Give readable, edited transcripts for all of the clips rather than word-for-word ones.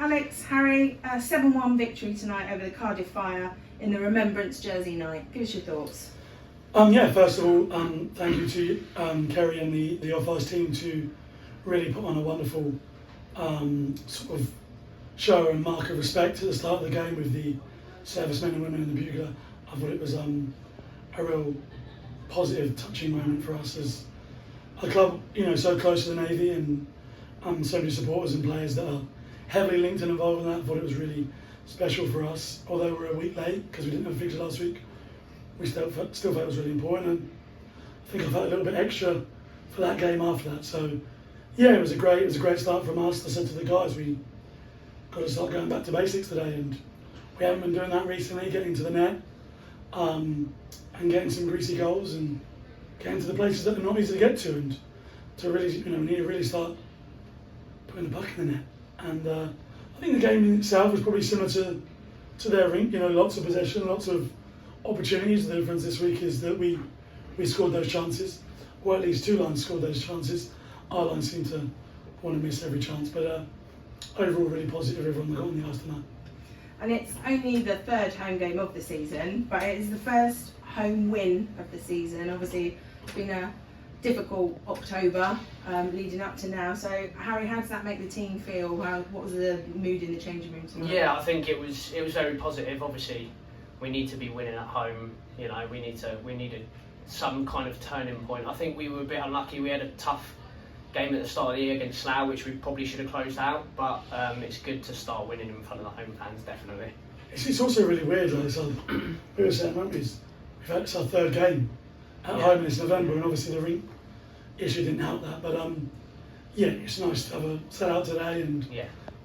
Alex, Harry, 7-1 victory tonight over the Cardiff Fire in the Remembrance Jersey night. Give us your thoughts. First of all, thank you to Kerry and the off-ice team to really put on a wonderful sort of show and mark of respect at the start of the game with the servicemen and women in the bugler. I thought it was a real positive, touching moment for us as a club, so close to the Navy and so many supporters and players that are heavily linked and involved in that. I thought it was really special for us, although we're a week late because we didn't have a fixture last week. We still felt it was really important, and I think I felt a little bit extra for that game after that. So yeah, it was a great start from us. I said to the guys, we got to start going back to basics today, and we haven't been doing that recently, getting to the net and getting some greasy goals and getting to the places that are not easy to get to, and to really, we need to really start putting the puck in the net. And I think the game in itself was probably similar to their rink, lots of possession, lots of opportunities. The difference this week is that we scored those chances, or at least two lines scored those chances. Our line seemed to want to miss every chance, but overall really positive everyone that got on the ice tonight. And it's only the third home game of the season, but it is the first home win of the season. Obviously, it's been a difficult October leading up to now. So, Harry, how does that make the team feel? What was the mood in the changing room tonight? Yeah, I think it was very positive. Obviously, we need to be winning at home. We needed some kind of turning point. I think we were a bit unlucky. We had a tough game at the start of the year against Slough, which we probably should have closed out. But it's good to start winning in front of the home fans, definitely. It's also really weird, we were saying, weren't we? It's our third game at home this November, and obviously the rink issue didn't help that. But it's nice to have a set out today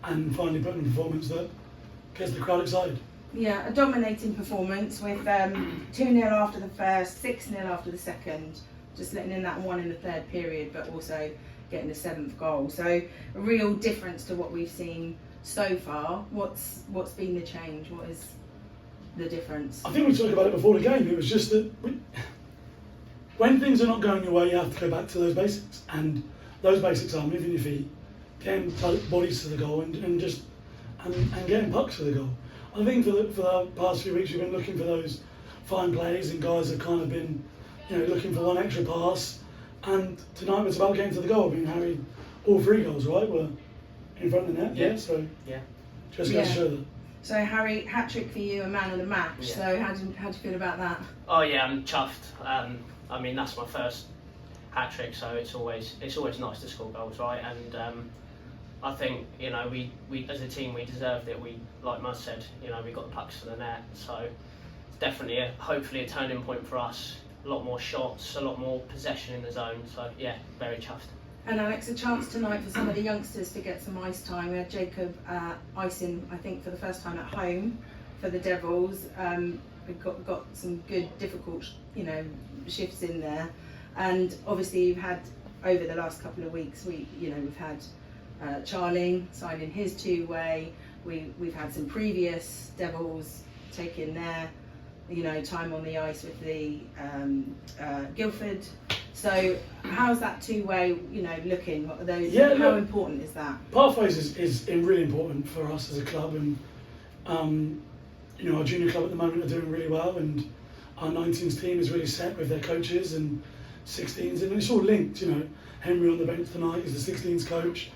and finally put in a performance that gets the crowd excited. Yeah, a dominating performance with 2-0 after the first, 6-0 after the second, just letting in that one in the third period, but also getting the 7th goal. So a real difference to what we've seen so far. What's been the change? What is the difference? I think we talked about it before the game. It was just that when things are not going your way, you have to go back to those basics, and those basics are moving your feet, getting bodies to the goal, and getting pucks to the goal. I think for the past few weeks we've been looking for those fine plays, and guys have kind of been, looking for one extra pass. And tonight was about getting to the goal. I mean, Harry, all 3 goals, right, were in front of the net. Yeah. So yeah, just goes to show that. So Harry, hat trick for you, a man of the match. Yeah. So how do you feel about that? Oh yeah, I'm chuffed. I mean, that's my first hat trick, so it's always nice to score goals, right? And I think we as a team we deserved it. We, like Muzz said, we got the pucks to the net, so it's definitely hopefully a turning point for us. A lot more shots, a lot more possession in the zone. So yeah, very chuffed. And Alex, a chance tonight for some of the youngsters to get some ice time. We had Jacob icing, I think, for the first time at home for the Devils. We've got some good, difficult, shifts in there. And obviously, you've had over the last couple of weeks, we've had Charlie signing his 2-way. We've had some previous Devils taking their time on the ice with the Guildford. So how's that 2-way looking? What are those? How important is that? Pathways is really important for us as a club, and our junior club at the moment are doing really well, and our 19s team is really set with their coaches and 16s, and it's all linked. Henry on the bench tonight is the 16s coach.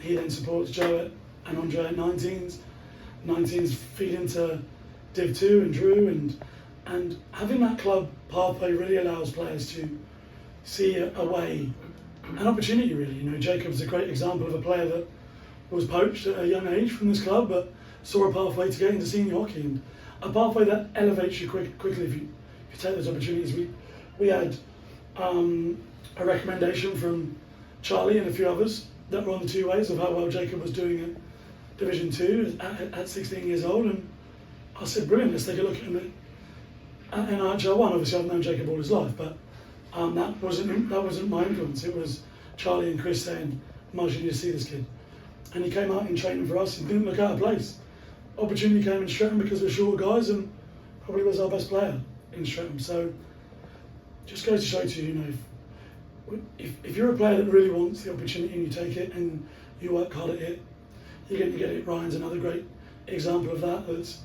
He then supports Joe and Andre at 19s. 19s feed into Div 2 and Drew, and having that club pathway really allows players to see a way, an opportunity really. Jacob's a great example of a player that was poached at a young age from this club, but saw a pathway to get into senior hockey, and a pathway that elevates you quickly if you take those opportunities. We had a recommendation from Charlie and a few others that were on the 2-ways of how well Jacob was doing at Division 2 at 16 years old, and I said, brilliant, let's take a look at him in NHL 1. Obviously, I've known Jacob all his life, but that wasn't my influence. It was Charlie and Chris saying, Muzz, you need to see this kid. And he came out in training for us and didn't look out of place. Opportunity came in Streatham because we're shorter guys, and probably was our best player in Streatham. So just goes to show to you, if you're a player that really wants the opportunity and you take it and you work hard at it, you're going to get it. Ryan's another great example of that. That's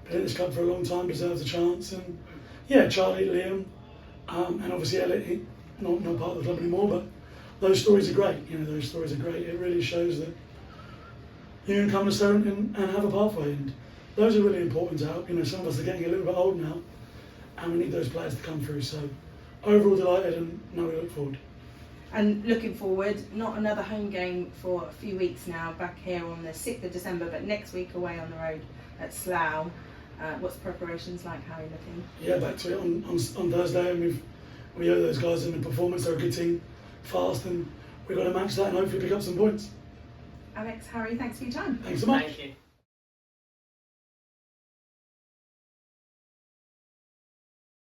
been in this club for a long time, deserves a chance. And yeah, Charlie, Liam, and obviously Elliot, not part of the club anymore, but those stories are great. You know, those stories are great. It really shows that you can come to Solent and have a pathway, and those are really important to help. You know, some of us are getting a little bit old now, and we need those players to come through. So overall delighted, and now we look forward. And looking forward, not another home game for a few weeks now, back here on the 6th of December, but next week away on the road at Slough. What's preparations like? How are you looking? Yeah, back to it on Thursday, and we owe those guys in the performance. They're a good team, fast, and we've got to match that and hopefully pick up some points. Alex, Harry, thanks for your time. Thanks so much. Thank you.